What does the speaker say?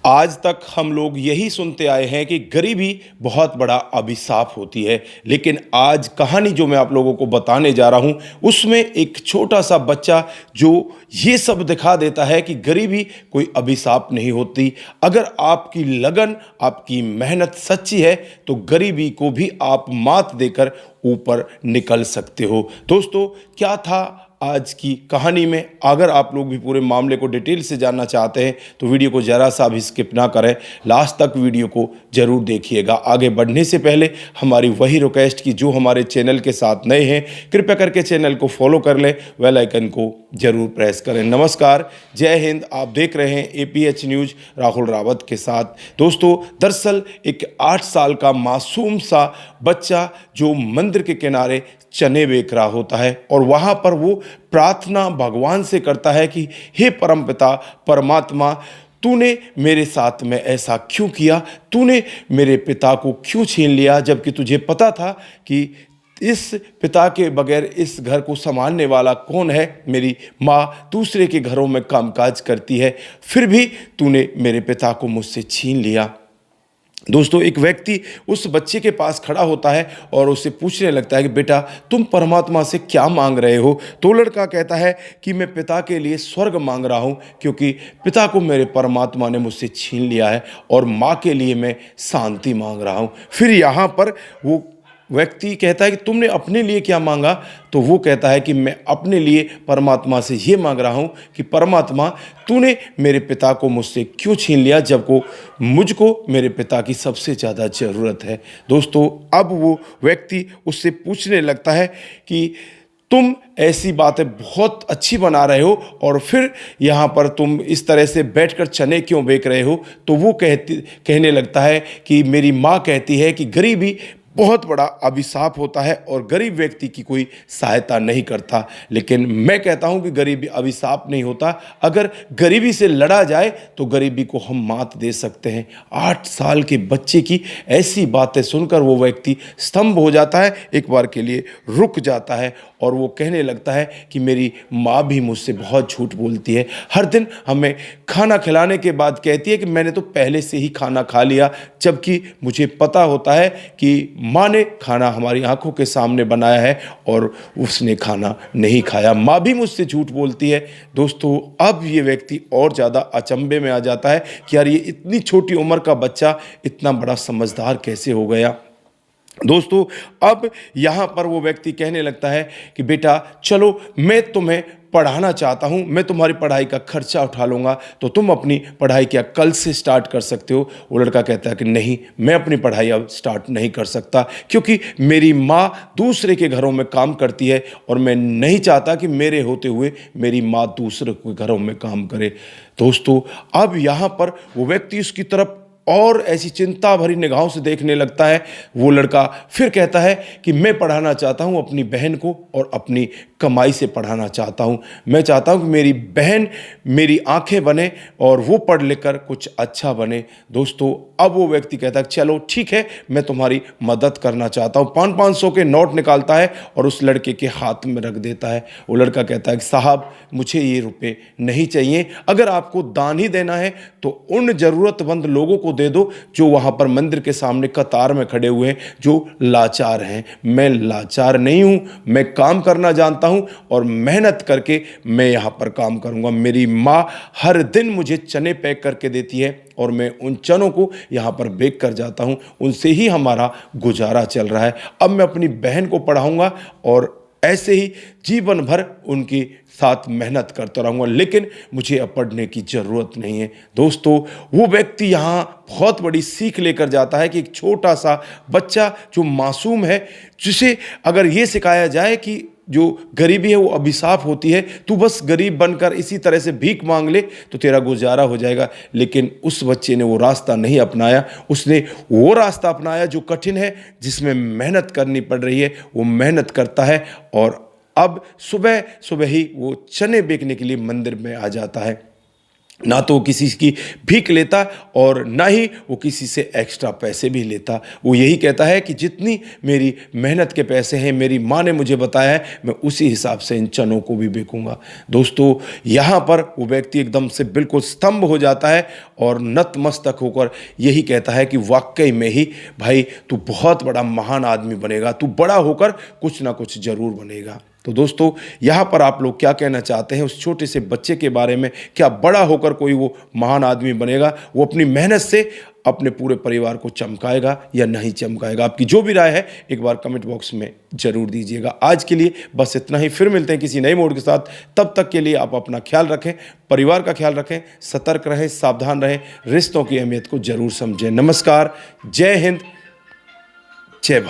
आज तक हम लोग यही सुनते आए हैं कि गरीबी बहुत बड़ा अभिशाप होती है। लेकिन आज कहानी जो मैं आप लोगों को बताने जा रहा हूं, उसमें एक छोटा सा बच्चा जो ये सब दिखा देता है कि गरीबी कोई अभिशाप नहीं होती। अगर आपकी लगन, आपकी मेहनत सच्ची है तो गरीबी को भी आप मात देकर ऊपर निकल सकते हो। दोस्तों, क्या था आज की कहानी में? अगर आप लोग भी पूरे मामले को डिटेल से जानना चाहते हैं तो वीडियो को ज़रा सा भी स्किप ना करें, लास्ट तक वीडियो को ज़रूर देखिएगा। आगे बढ़ने से पहले हमारी वही रिक्वेस्ट की जो हमारे चैनल के साथ नए हैं, कृपया करके चैनल को फॉलो कर लें, बेल आइकन को जरूर प्रेस करें। नमस्कार, जय हिंद। आप देख रहे हैं APH न्यूज़ राहुल रावत के साथ। दोस्तों, दरअसल एक 8 साल का मासूम सा बच्चा जो मंदिर के किनारे चने बेच रहा होता है और वहाँ पर वो प्रार्थना भगवान से करता है कि हे परमपिता परमात्मा, तूने मेरे साथ में ऐसा क्यों किया? तूने मेरे पिता को क्यों छीन लिया, जबकि तुझे पता था कि इस पिता के बगैर इस घर को संभालने वाला कौन है? मेरी माँ दूसरे के घरों में कामकाज करती है, फिर भी तूने मेरे पिता को मुझसे छीन लिया। दोस्तों, एक व्यक्ति उस बच्चे के पास खड़ा होता है और उससे पूछने लगता है कि बेटा, तुम परमात्मा से क्या मांग रहे हो? तो लड़का कहता है कि मैं पिता के लिए स्वर्ग मांग रहा हूँ, क्योंकि पिता को मेरे परमात्मा ने मुझसे छीन लिया है, और माँ के लिए मैं शांति मांग रहा हूँ। फिर यहाँ पर वो व्यक्ति कहता है कि तुमने अपने लिए क्या मांगा? तो वो कहता है कि मैं अपने लिए परमात्मा से ये मांग रहा हूँ कि परमात्मा, तूने मेरे पिता को मुझसे क्यों छीन लिया, जबकि मुझको मेरे पिता की सबसे ज़्यादा ज़रूरत है। दोस्तों, अब वो व्यक्ति उससे पूछने लगता है कि तुम ऐसी बातें बहुत अच्छी बना रहे हो और फिर यहाँ पर तुम इस तरह से बैठकर चने क्यों बेच रहे हो? तो वो कहने लगता है कि मेरी माँ कहती है कि गरीबी बहुत बड़ा अभिशाप होता है और गरीब व्यक्ति की कोई सहायता नहीं करता। लेकिन मैं कहता हूं कि गरीबी अभिशाप नहीं होता। अगर गरीबी से लड़ा जाए तो गरीबी को हम मात दे सकते हैं। 8 साल के बच्चे की ऐसी बातें सुनकर वो व्यक्ति स्तंभ हो जाता है, एक बार के लिए रुक जाता है और वो कहने लगता है कि मेरी माँ भी मुझसे बहुत झूठ बोलती है। हर दिन हमें खाना खिलाने के बाद कहती है कि मैंने तो पहले से ही खाना खा लिया, जबकि मुझे पता होता है कि माँ ने खाना हमारी आंखों के सामने बनाया है और उसने खाना नहीं खाया। माँ भी मुझसे झूठ बोलती है। दोस्तों, अब ये व्यक्ति और ज़्यादा अचंभे में आ जाता है कि यार, ये इतनी छोटी उम्र का बच्चा इतना बड़ा समझदार कैसे हो गया। दोस्तों, अब यहाँ पर वो व्यक्ति कहने लगता है कि बेटा चलो, मैं तुम्हें पढ़ाना चाहता हूँ, मैं तुम्हारी पढ़ाई का खर्चा उठा लूँगा, तो तुम अपनी पढ़ाई क्या कल से स्टार्ट कर सकते हो? वो लड़का कहता है कि नहीं, मैं अपनी पढ़ाई अब स्टार्ट नहीं कर सकता, क्योंकि मेरी माँ दूसरे के घरों में काम करती है और मैं नहीं चाहता कि मेरे होते हुए मेरी माँ दूसरे के घरों में काम करे। दोस्तों, अब यहाँ पर वो व्यक्ति उसकी तरफ और ऐसी चिंता भरी निगाहों से देखने लगता है। वो लड़का फिर कहता है कि मैं पढ़ाना चाहता हूँ अपनी बहन को और अपनी कमाई से पढ़ाना चाहता हूँ। मैं चाहता हूँ कि मेरी बहन मेरी आंखें बने और वो पढ़ लिख कर कुछ अच्छा बने। दोस्तों, अब वो व्यक्ति कहता है चलो ठीक है, मैं तुम्हारी मदद करना चाहता हूँ। 500-500 के नोट निकालता है और उस लड़के के हाथ में रख देता है। वो लड़का कहता है कि साहब, मुझे ये रुपए नहीं चाहिए, अगर आपको दान ही देना है तो उन ज़रूरतमंद लोगों को दे दो जो वहाँ पर मंदिर के सामने कतार में खड़े हुए हैं, जो लाचार हैं। मैं लाचार नहीं हूँ, मैं काम करना जानता हूँ और मेहनत करके मैं यहाँ पर काम करूँगा। मेरी माँ हर दिन मुझे चने पैक करके देती है और मैं उन चनों को यहाँ पर बेच कर जाता हूँ, उनसे ही हमारा गुजारा चल रहा है। अब मैं अपनी बहन को पढ़ाऊँगा और ऐसे ही जीवन भर उनके साथ मेहनत करता रहूँगा, लेकिन मुझे अब पढ़ने की ज़रूरत नहीं है। दोस्तों, वो व्यक्ति यहाँ बहुत बड़ी सीख लेकर जाता है कि एक छोटा सा बच्चा जो मासूम है, जिसे अगर ये सिखाया जाए कि जो गरीबी है वो अभिशाप होती है, तू बस गरीब बनकर इसी तरह से भीख मांग ले तो तेरा गुजारा हो जाएगा। लेकिन उस बच्चे ने वो रास्ता नहीं अपनाया, उसने वो रास्ता अपनाया जो कठिन है, जिसमें मेहनत करनी पड़ रही है। वो मेहनत करता है और अब सुबह सुबह ही वो चने बेचने के लिए मंदिर में आ जाता है। ना तो वो किसी की भीख लेता और ना ही वो किसी से एक्स्ट्रा पैसे भी लेता। वो यही कहता है कि जितनी मेरी मेहनत के पैसे हैं, मेरी माँ ने मुझे बताया है, मैं उसी हिसाब से इन चनों को भी बेचूंगा। दोस्तों, यहाँ पर वो व्यक्ति एकदम से बिल्कुल स्तंभ हो जाता है और नतमस्तक होकर यही कहता है कि वाकई में ही भाई तू बहुत बड़ा महान आदमी बनेगा, तू बड़ा होकर कुछ ना कुछ जरूर बनेगा। तो दोस्तों, यहाँ पर आप लोग क्या कहना चाहते हैं उस छोटे से बच्चे के बारे में? क्या बड़ा होकर कोई वो महान आदमी बनेगा? वो अपनी मेहनत से अपने पूरे परिवार को चमकाएगा या नहीं चमकाएगा? आपकी जो भी राय है एक बार कमेंट बॉक्स में जरूर दीजिएगा। आज के लिए बस इतना ही, फिर मिलते हैं किसी नई मोड़ के साथ। तब तक के लिए आप अपना ख्याल रखें, परिवार का ख्याल रखें, सतर्क रहें, सावधान रहें, रिश्तों की अहमियत को जरूर समझें। नमस्कार, जय हिंद, जय भारत।